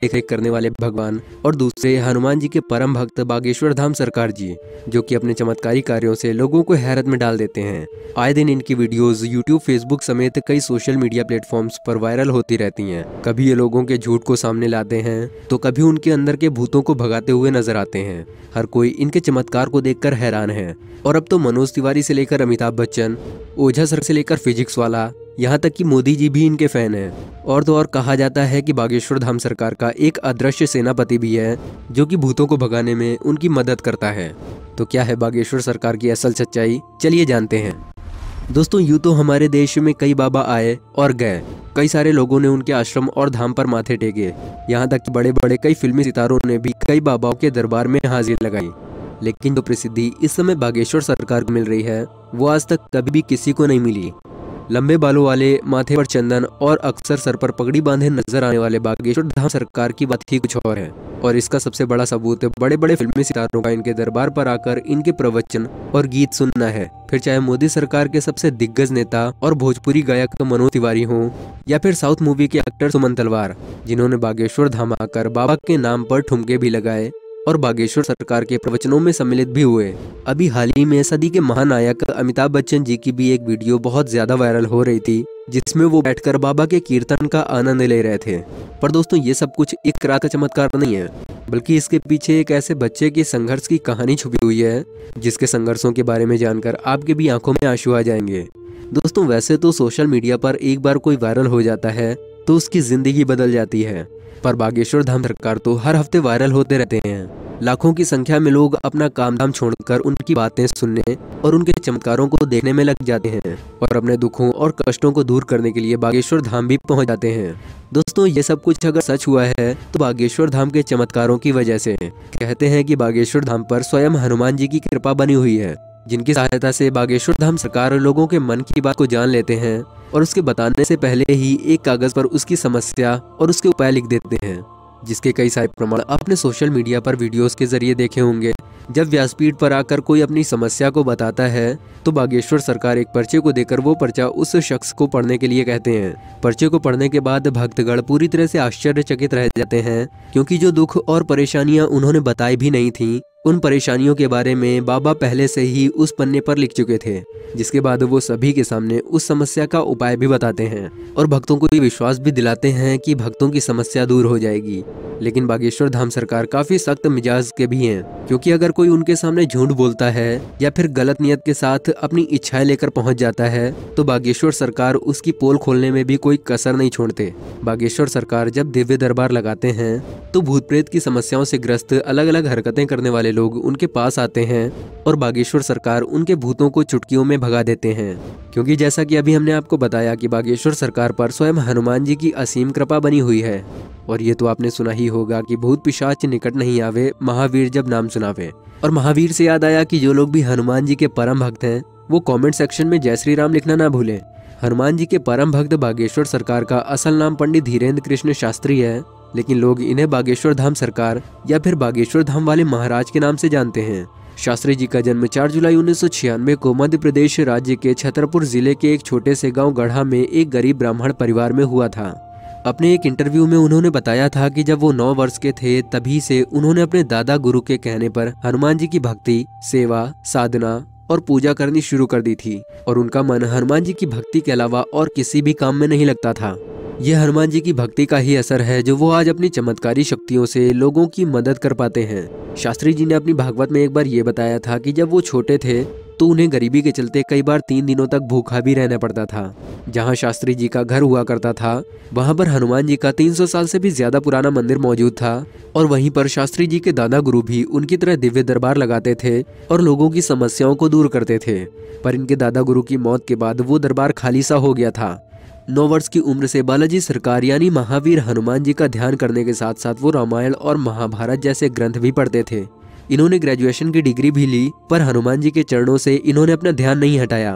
देखरेख करने वाले भगवान और दूसरे हनुमान जी के परम भक्त बागेश्वर धाम सरकार जी, जो कि अपने चमत्कारी कार्यों से लोगों को हैरत में डाल देते हैं। आए दिन इनकी वीडियोस यूट्यूब, फेसबुक समेत कई सोशल मीडिया प्लेटफॉर्म्स पर वायरल होती रहती हैं। कभी ये लोगों के झूठ को सामने लाते हैं तो कभी उनके अंदर के भूतों को भगाते हुए नजर आते हैं। हर कोई इनके चमत्कार को देखकर हैरान है। और अब तो मनोज तिवारी से लेकर अमिताभ बच्चन, ओझा सर से लेकर फिजिक्स वाला, यहाँ तक कि मोदी जी भी इनके फैन हैं। और तो और कहा जाता है कि बागेश्वर धाम सरकार का एक अदृश्य सेनापति भी है जो कि भूतों को भगाने में उनकी मदद करता है। तो क्या है बागेश्वर सरकार की असल सच्चाई, चलिए जानते हैं। दोस्तों, यूँ तो हमारे देश में कई बाबा आए और गए। कई सारे लोगों ने उनके आश्रम और धाम पर माथे टेके। यहाँ तक कि बड़े बड़े कई फिल्मी सितारों ने भी कई बाबाओं के दरबार में हाजिरी लगाई। लेकिन जो प्रसिद्धि इस समय बागेश्वर सरकार को मिल रही है वो आज तक कभी भी किसी को नहीं मिली। लंबे बालों वाले, माथे पर चंदन और अक्सर सर पर पगड़ी बांधे नजर आने वाले बागेश्वर धाम सरकार की बात ही कुछ और है। और इसका सबसे बड़ा सबूत बड़े बड़े फिल्मी सितारों का इनके दरबार पर आकर इनके प्रवचन और गीत सुनना है। फिर चाहे मोदी सरकार के सबसे दिग्गज नेता और भोजपुरी गायक मनोज तिवारी हो, या फिर साउथ मूवी के एक्टर सुमन तलवार, जिन्होंने बागेश्वर धाम आकर बाबा के नाम पर ठुमके भी लगाए और बागेश्वर सरकार के प्रवचनों में सम्मिलित भी हुए। अभी हाल ही में सदी के महानायक अमिताभ बच्चन जी की भी एक वीडियो बहुत ज्यादा वायरल हो रही थी, जिसमें वो बैठकर बाबा के कीर्तन का आनंद ले रहे थे। पर दोस्तों, ये सब कुछ एक रात का चमत्कार नहीं है, बल्कि इसके पीछे एक ऐसे बच्चे के संघर्ष की कहानी छुपी हुई है, जिसके संघर्षों के बारे में जानकर आपके भी आंखों में आंसू आ जाएंगे। दोस्तों, वैसे तो सोशल मीडिया पर एक बार कोई वायरल हो जाता है तो उसकी जिंदगी बदल जाती है, पर बागेश्वर धाम सरकार तो हर हफ्ते वायरल होते रहते हैं। लाखों की संख्या में लोग अपना काम धाम छोड़कर उनकी बातें सुनने और उनके चमत्कारों को देखने में लग जाते हैं और अपने दुखों और कष्टों को दूर करने के लिए बागेश्वर धाम भी पहुंच जाते हैं। दोस्तों, ये सब कुछ अगर सच हुआ है तो बागेश्वर धाम के चमत्कारों की वजह से। कहते हैं कि बागेश्वर धाम पर स्वयं हनुमान जी की कृपा बनी हुई है, जिनकी सहायता से बागेश्वर धाम सरकार लोगों के मन की बात को जान लेते हैं और उसके बताने से पहले ही एक कागज पर उसकी समस्या और उसके उपाय लिख देते हैं, जिसके कई सारे प्रमाण आपने सोशल मीडिया पर वीडियोस के जरिए देखे होंगे। जब व्यासपीठ पर आकर कोई अपनी समस्या को बताता है तो बागेश्वर सरकार एक पर्चे को देकर वो पर्चा उस शख्स को पढ़ने के लिए कहते हैं। पर्चे को पढ़ने के बाद भक्तगण पूरी तरह से आश्चर्यचकित रह जाते हैं, क्योंकि जो दुख और परेशानियां उन्होंने बताई भी नहीं थी, उन परेशानियों के बारे में बाबा पहले से ही उस पन्ने पर लिख चुके थे। जिसके बाद वो सभी के सामने उस समस्या का उपाय भी बताते हैं और भक्तों को ये विश्वास भी दिलाते हैं कि भक्तों की समस्या दूर हो जाएगी। लेकिन बागेश्वर धाम सरकार काफी सख्त मिजाज के भी हैं, क्योंकि अगर कोई उनके सामने झूठ बोलता है या फिर गलत नियत के साथ अपनी इच्छाएं लेकर पहुंच जाता है तो बागेश्वर सरकार उसकी पोल खोलने में भी कोई कसर नहीं छोड़ते। बागेश्वर सरकार जब दिव्य दरबार लगाते हैं तो भूत प्रेत की समस्याओं से ग्रस्त अलग अलग हरकतें करने वाले लोग उनके पास आते हैं और बागेश्वर सरकार उनके भूतों को चुटकियों में भगा देते हैं। क्योंकि जैसा कि अभी हमने आपको बताया कि बागेश्वर सरकार पर स्वयं हनुमान जी की असीम कृपा बनी हुई है। और ये तो आपने सुना ही होगा कि भूत पिशाच निकट नहीं आवे, महावीर जब नाम सुनावे। और महावीर से याद आया कि जो लोग भी हनुमान जी के परम भक्त हैं वो कमेंट सेक्शन में जय श्री राम लिखना ना भूलें। हनुमान जी के परम भक्त बागेश्वर सरकार का असल नाम पंडित धीरेन्द्र कृष्ण शास्त्री है, लेकिन लोग इन्हें बागेश्वर धाम सरकार या फिर बागेश्वर धाम वाले महाराज के नाम से जानते हैं। शास्त्री जी का जन्म 4 जुलाई 1996 को मध्य प्रदेश राज्य के छतरपुर जिले के एक छोटे से गांव गढ़ा में एक गरीब ब्राह्मण परिवार में हुआ था। अपने एक इंटरव्यू में उन्होंने बताया था कि जब वो 9 वर्ष के थे तभी से उन्होंने अपने दादा गुरु के कहने पर हनुमान जी की भक्ति, सेवा, साधना और पूजा करनी शुरू कर दी थी और उनका मन हनुमान जी की भक्ति के अलावा और किसी भी काम में नहीं लगता था। यह हनुमान जी की भक्ति का ही असर है जो वो आज अपनी चमत्कारी शक्तियों से लोगों की मदद कर पाते हैं। शास्त्री जी ने अपनी भागवत में एक बार ये बताया था कि जब वो छोटे थे तो उन्हें गरीबी के चलते कई बार 3 दिनों तक भूखा भी रहना पड़ता था। जहाँ शास्त्री जी का घर हुआ करता था वहाँ पर हनुमान जी का 300 साल से भी ज्यादा पुराना मंदिर मौजूद था और वहीं पर शास्त्री जी के दादा गुरु भी उनकी तरह दिव्य दरबार लगाते थे और लोगों की समस्याओं को दूर करते थे। पर इनके दादा गुरु की मौत के बाद वो दरबार खाली सा हो गया था। 9 वर्ष की उम्र से बालाजी सरकार यानी महावीर हनुमान जी का ध्यान करने के साथ साथ वो रामायण और महाभारत जैसे ग्रंथ भी पढ़ते थे। इन्होंने ग्रेजुएशन की डिग्री भी ली, पर हनुमान जी के चरणों से इन्होंने अपना ध्यान नहीं हटाया।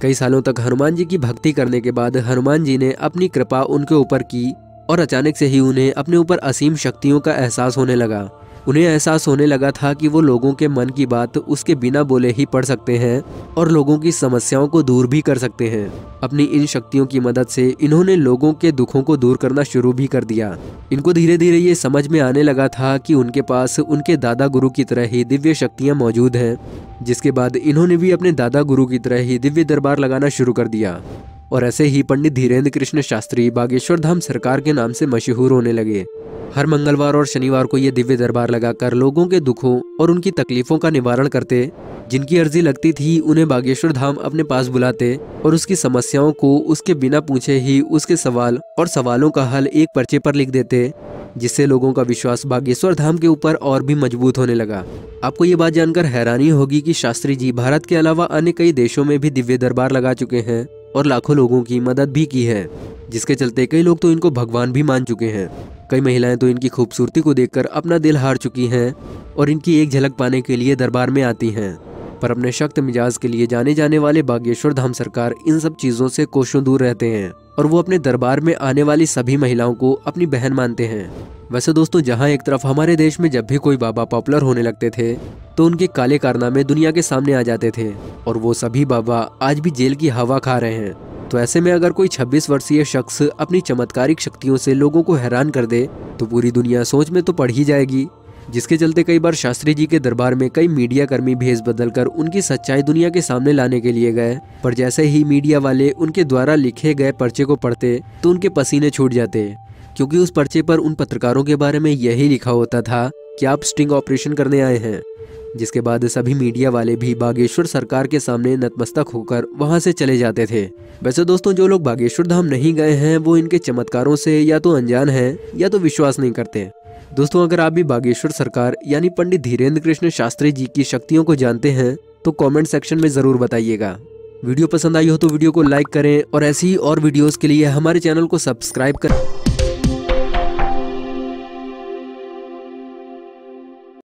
कई सालों तक हनुमान जी की भक्ति करने के बाद हनुमान जी ने अपनी कृपा उनके ऊपर की और अचानक से ही उन्हें अपने ऊपर असीम शक्तियों का एहसास होने लगा। उन्हें एहसास होने लगा था कि वो लोगों के मन की बात उसके बिना बोले ही पढ़ सकते हैं और लोगों की समस्याओं को दूर भी कर सकते हैं। अपनी इन शक्तियों की मदद से इन्होंने लोगों के दुखों को दूर करना शुरू भी कर दिया। इनको धीरे धीरे ये समझ में आने लगा था कि उनके पास उनके दादा गुरु की तरह ही दिव्य शक्तियाँ मौजूद हैं, जिसके बाद इन्होंने भी अपने दादा गुरु की तरह ही दिव्य दरबार लगाना शुरू कर दिया। और ऐसे ही पंडित धीरेन्द्र कृष्ण शास्त्री बागेश्वर धाम सरकार के नाम से मशहूर होने लगे। हर मंगलवार और शनिवार को ये दिव्य दरबार लगाकर लोगों के दुखों और उनकी तकलीफों का निवारण करते। जिनकी अर्जी लगती थी उन्हें बागेश्वर धाम अपने पास बुलाते और उसकी समस्याओं को उसके बिना पूछे ही उसके सवाल और सवालों का हल एक पर्चे पर लिख देते, जिससे लोगों का विश्वास बागेश्वर धाम के ऊपर और भी मजबूत होने लगा। आपको ये बात जानकर हैरानी होगी कि शास्त्री जी भारत के अलावा अन्य कई देशों में भी दिव्य दरबार लगा चुके हैं और लाखों लोगों की मदद भी की है, जिसके चलते कई लोग तो इनको भगवान भी मान चुके हैं। कई महिलाएं तो इनकी खूबसूरती को देखकर अपना दिल हार चुकी हैं और इनकी एक झलक पाने के लिए दरबार में आती हैं। पर अपने सख्त मिजाज के लिए जाने जाने वाले बागेश्वर धाम सरकार इन सब चीजों से कोसों दूर रहते हैं और वो अपने दरबार में आने वाली सभी महिलाओं को अपनी बहन मानते हैं। वैसे दोस्तों, जहां एक तरफ हमारे देश में जब भी कोई बाबा पॉपुलर होने लगते थे तो उनके काले कारनामे दुनिया के सामने आ जाते थे और वो सभी बाबा आज भी जेल की हवा खा रहे हैं। तो ऐसे में अगर कोई 26 वर्षीय शख्स अपनी चमत्कारिक शक्तियों से लोगों को हैरान कर दे तो पूरी दुनिया सोच में तो पड़ ही जाएगी, जिसके चलते कई बार शास्त्री जी के दरबार में कई मीडिया कर्मी भेष बदलकर उनकी सच्चाई दुनिया के सामने लाने के लिए गए। पर जैसे ही मीडिया वाले उनके द्वारा लिखे गए पर्चे को पढ़ते तो उनके पसीने छूट जाते, क्योंकि उस पर्चे पर उन पत्रकारों के बारे में यही लिखा होता था कि आप स्टिंग ऑपरेशन करने आए हैं। जिसके बाद सभी मीडिया वाले भी बागेश्वर सरकार के सामने नतमस्तक होकर वहां से चले जाते थे। वैसे दोस्तों, जो लोग बागेश्वर धाम नहीं गए हैं वो इनके चमत्कारों से या तो अनजान हैं या तो विश्वास नहीं करते। दोस्तों, अगर आप भी बागेश्वर सरकार यानी पंडित धीरेन्द्र कृष्ण शास्त्री जी की शक्तियों को जानते हैं तो कमेंट सेक्शन में जरूर बताइएगा। वीडियो पसंद आई हो तो वीडियो को लाइक करें और ऐसी ही और वीडियोस के लिए हमारे चैनल को सब्सक्राइब करें।